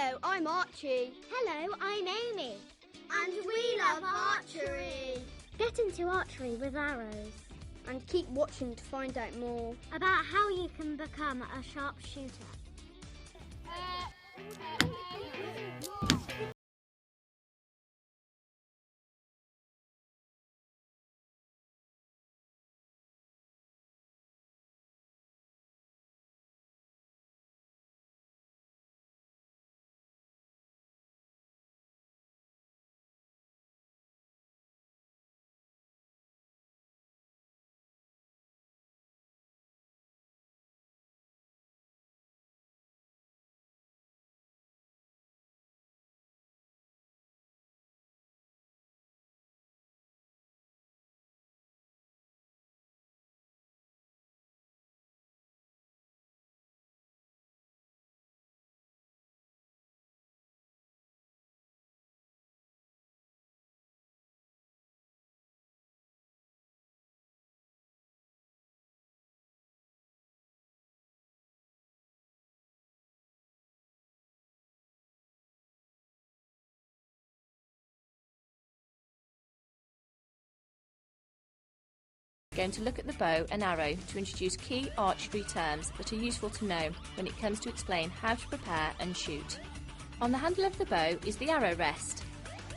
Hello, I'm Archie. Hello, I'm Amy. And we love archery. Get into archery with Arrows. And keep watching to find out more about how you can become a sharpshooter. We're going to look at the bow and arrow to introduce key archery terms that are useful to know when it comes to explain how to prepare and shoot. On the handle of the bow is the arrow rest.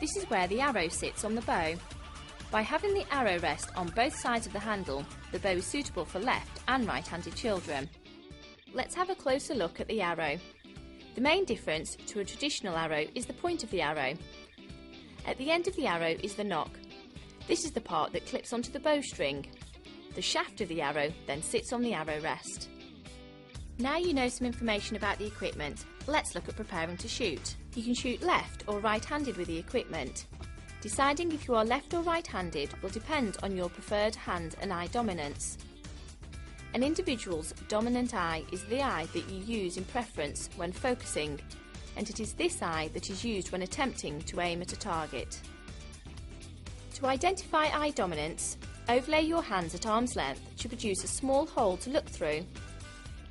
This is where the arrow sits on the bow. By having the arrow rest on both sides of the handle, the bow is suitable for left and right-handed children. Let's have a closer look at the arrow. The main difference to a traditional arrow is the point of the arrow. At the end of the arrow is the nock. This is the part that clips onto the bowstring. The shaft of the arrow then sits on the arrow rest. Now you know some information about the equipment, let's look at preparing to shoot. You can shoot left or right-handed with the equipment. Deciding if you are left or right-handed will depend on your preferred hand and eye dominance. An individual's dominant eye is the eye that you use in preference when focusing, and it is this eye that is used when attempting to aim at a target. To identify eye dominance, overlay your hands at arm's length to produce a small hole to look through.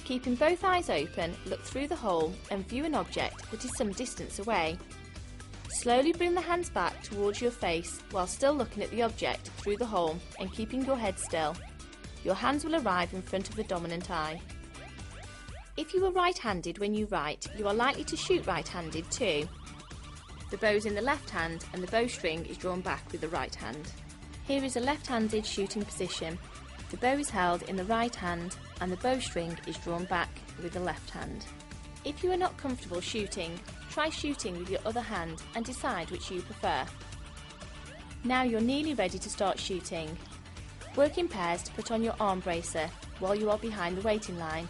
Keeping both eyes open, look through the hole and view an object that is some distance away. Slowly bring the hands back towards your face while still looking at the object through the hole and keeping your head still. Your hands will arrive in front of the dominant eye. If you are right-handed when you write, you are likely to shoot right-handed too. The bow is in the left hand and the bowstring is drawn back with the right hand. Here is a left-handed shooting position. The bow is held in the right hand and the bowstring is drawn back with the left hand. If you are not comfortable shooting, try shooting with your other hand and decide which you prefer. Now you're nearly ready to start shooting. Work in pairs to put on your arm bracer while you are behind the waiting line.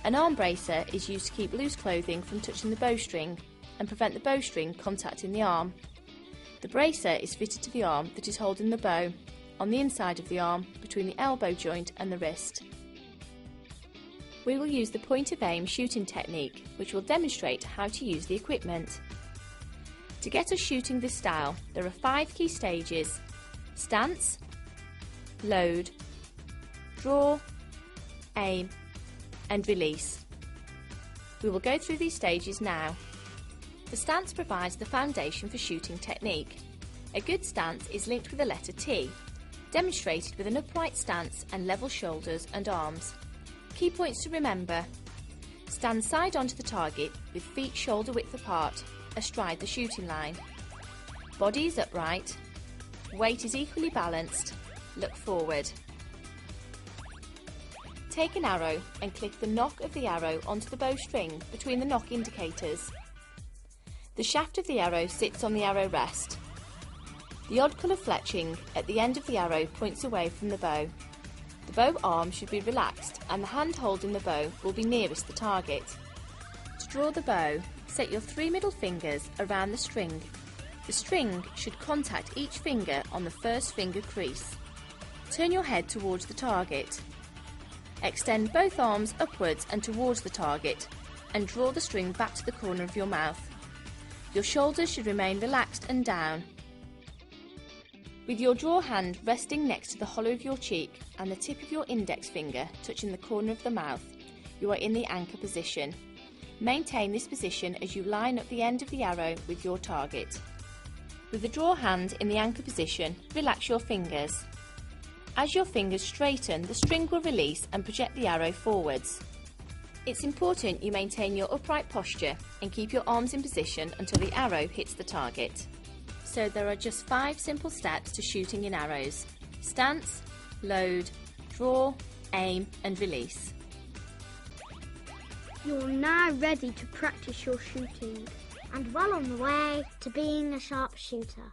An arm bracer is used to keep loose clothing from touching the bowstring and prevent the bowstring contacting the arm. The bracer is fitted to the arm that is holding the bow, on the inside of the arm, between the elbow joint and the wrist. We will use the point of aim shooting technique, which will demonstrate how to use the equipment. To get us shooting this style, there are 5 key stages: stance, load, draw, aim, and release. We will go through these stages now. The stance provides the foundation for shooting technique. A good stance is linked with the letter T, demonstrated with an upright stance and level shoulders and arms. Key points to remember: stand side onto the target with feet shoulder width apart, astride the shooting line. Body is upright, weight is equally balanced, look forward. Take an arrow and click the nock of the arrow onto the bowstring between the nock indicators. The shaft of the arrow sits on the arrow rest. The odd colour fletching at the end of the arrow points away from the bow. The bow arm should be relaxed and the hand holding the bow will be nearest the target. To draw the bow, set your 3 middle fingers around the string. The string should contact each finger on the first finger crease. Turn your head towards the target. Extend both arms upwards and towards the target and draw the string back to the corner of your mouth. Your shoulders should remain relaxed and down. With your draw hand resting next to the hollow of your cheek and the tip of your index finger touching the corner of the mouth, you are in the anchor position. Maintain this position as you line up the end of the arrow with your target. With the draw hand in the anchor position, relax your fingers. As your fingers straighten, the string will release and project the arrow forwards. It's important you maintain your upright posture and keep your arms in position until the arrow hits the target. So there are just 5 simple steps to shooting in arrows: stance, load, draw, aim and release. You're now ready to practice your shooting. And well on the way to being a sharpshooter.